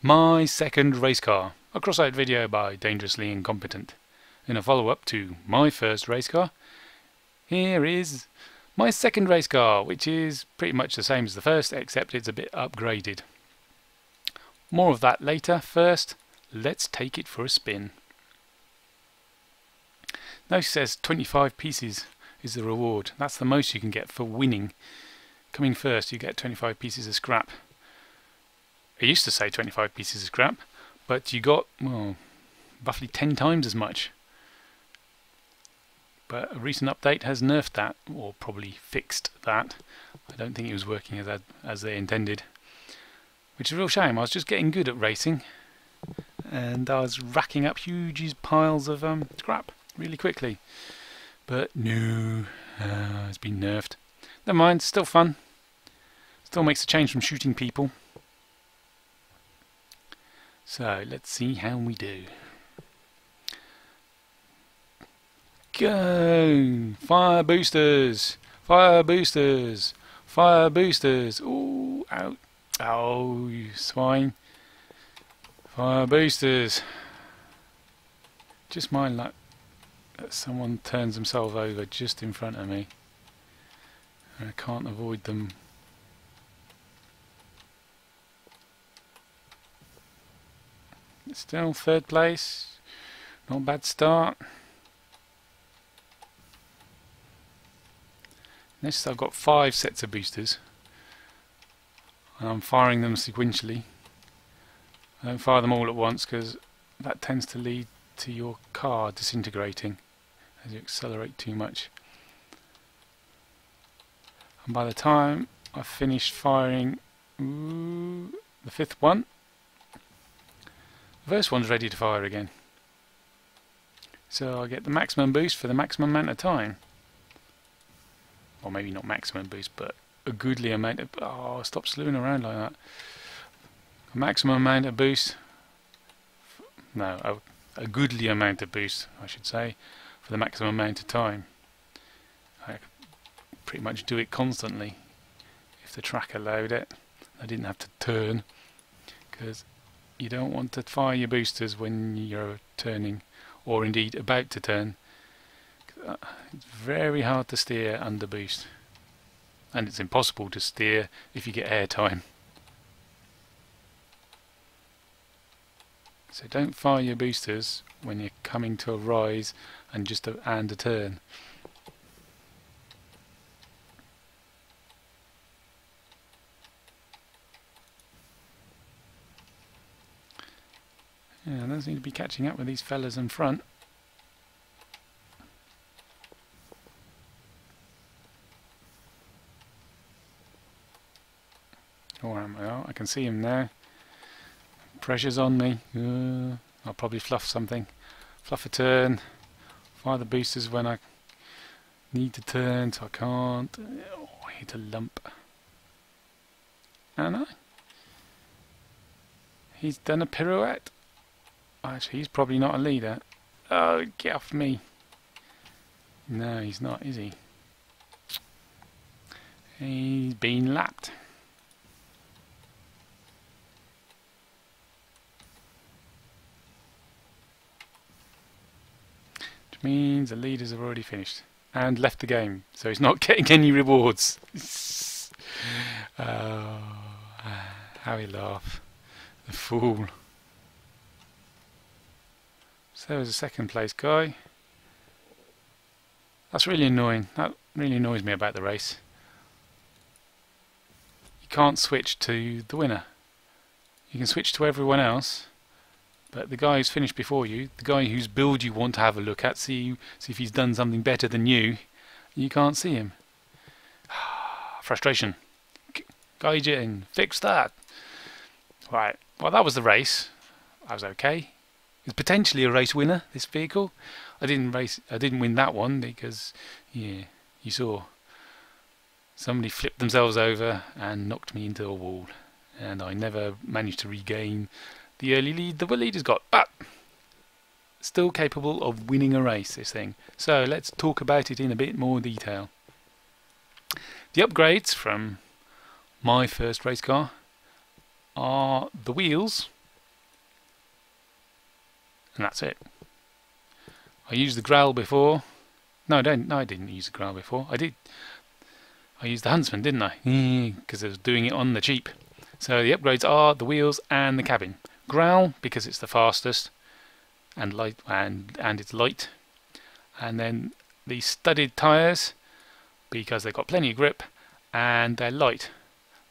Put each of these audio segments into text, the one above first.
My second race car, a Crossout video by Dangerously Incompetent. In a follow-up to my first race car, here is my second race car, which is pretty much the same as the first, except it's a bit upgraded. More of that later. First, let's take it for a spin. Now it says 25 pieces is the reward. That's the most you can get for winning. Coming first, you get 25 pieces of scrap. It used to say 25 pieces of scrap, but you got, well, roughly 10 times as much. But a recent update has nerfed that, or probably fixed that. I don't think it was working as they intended, which is a real shame. I was just getting good at racing, and I was racking up huge piles of scrap really quickly. But no, it's been nerfed. Never mind, still fun. Still makes a change from shooting people. So let's see how we do. Go! Fire boosters! Fire boosters! Fire boosters! Ooh, out! Oh, you swine! Fire boosters! Just my luck that someone turns themselves over just in front of me. I can't avoid them. Still third place. Not a bad start. Next I've got 5 sets of boosters. And I'm firing them sequentially. I don't fire them all at once because that tends to lead to your car disintegrating as you accelerate too much. And by the time I've finished firing the 5th one, the first one's ready to fire again. So I get the maximum boost for the maximum amount of time. Or maybe not maximum boost, but a goodly amount of... Oh, stop slewing around like that. A maximum amount of boost... No, a goodly amount of boost, I should say, for the maximum amount of time. I could pretty much do it constantly if the track allowed it. I didn't have to turn, because you don't want to fire your boosters when you're turning, or indeed about to turn. It's very hard to steer under boost, and it's impossible to steer if you get air time. So don't fire your boosters when you're coming to a rise and just a turn. Yeah, I don't seem to be catching up with these fellas in front. Or am I? I can see him now. Pressure's on me. I'll probably fluff something. Fluff a turn. Fire the boosters when I need to turn, so I can't. Oh, I hit a lump. And he's done a pirouette. Actually, he's probably not a leader. Oh, get off me. No, he's not, is he? He's been lapped. Which means the leaders have already finished and left the game, so he's not getting any rewards. Oh, how he laugh. The fool. So there's a second place guy. That's really annoying. That really annoys me about the race. You can't switch to the winner. You can switch to everyone else, but the guy who's finished before you, the guy whose build you want to have a look at, see if he's done something better than you can't see him. Frustration. Guide it in. Fix that. Right. Well, that was the race. I was okay. It's potentially a race winner, this vehicle. I didn't win that one because, yeah, you saw somebody flipped themselves over and knocked me into a wall, and I never managed to regain the early lead the leaders got. But still capable of winning a race, this thing. So let's talk about it in a bit more detail. The upgrades from my first race car are the wheels and that's it. I used the growl before. No, I didn't use the growl before. I did. I used the huntsman, didn't I? Because I was doing it on the cheap. So the upgrades are the wheels and the cabin. Growl because it's the fastest and light, and it's light. And then the studded tyres because they've got plenty of grip and they're light.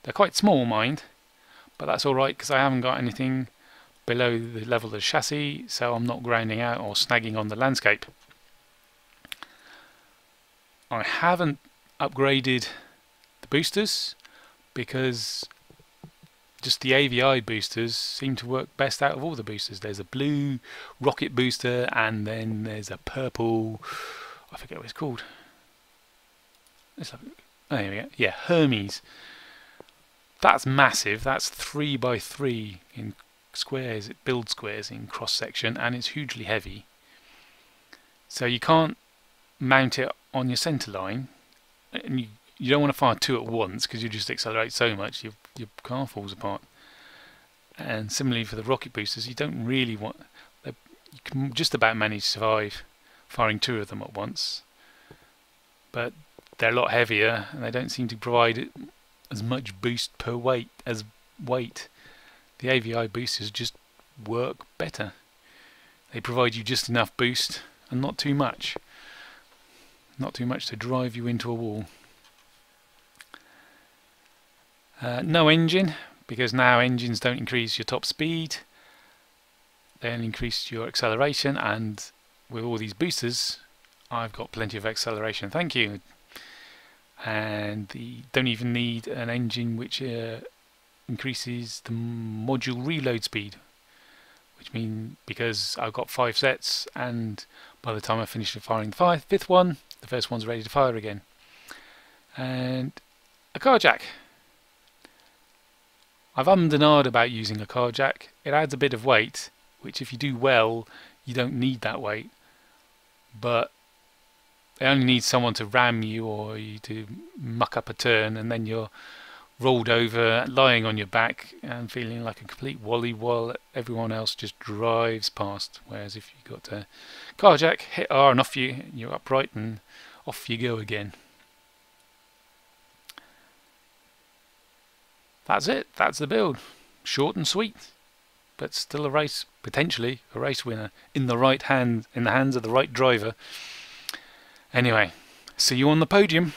They're quite small, mind, but that's alright because I haven't got anything below the level of the chassis, so I'm not grinding out or snagging on the landscape. I haven't upgraded the boosters because just the AVI boosters seem to work best out of all the boosters. There's a blue rocket booster and then there's a purple, I forget what it's called. Let's have a look. Oh, there we go. Yeah, Hermes. That's massive. That's 3x3 in squares. It builds squares in cross section and it's hugely heavy. So you can't mount it on your centre line, and you don't want to fire two at once because you just accelerate so much your car falls apart. And similarly for the rocket boosters, you don't really want. You can just about manage to survive firing two of them at once, but they're a lot heavier and they don't seem to provide as much boost per weight as weight. The AVI boosters just work better. They provide you just enough boost and not too much. Not too much to drive you into a wall. No engine, because now engines don't increase your top speed. They only increase your acceleration, and with all these boosters I've got plenty of acceleration, thank you. And don't even need an engine which increases the module reload speed, which means because I've got 5 sets, and by the time I finish firing the fifth one, the first one's ready to fire again. And a car jack. I've ummed and ahed about using a car jack. It adds a bit of weight, which if you do well, you don't need that weight. But they only need someone to ram you or you to muck up a turn, and then you're rolled over, lying on your back and feeling like a complete wally while everyone else just drives past. Whereas if you got a car jack, hit R and off you're upright and off you go again. That's it. That's the build. Short and sweet, but still a race, potentially a race winner in the right hand, in the hands of the right driver. Anyway, see you on the podium.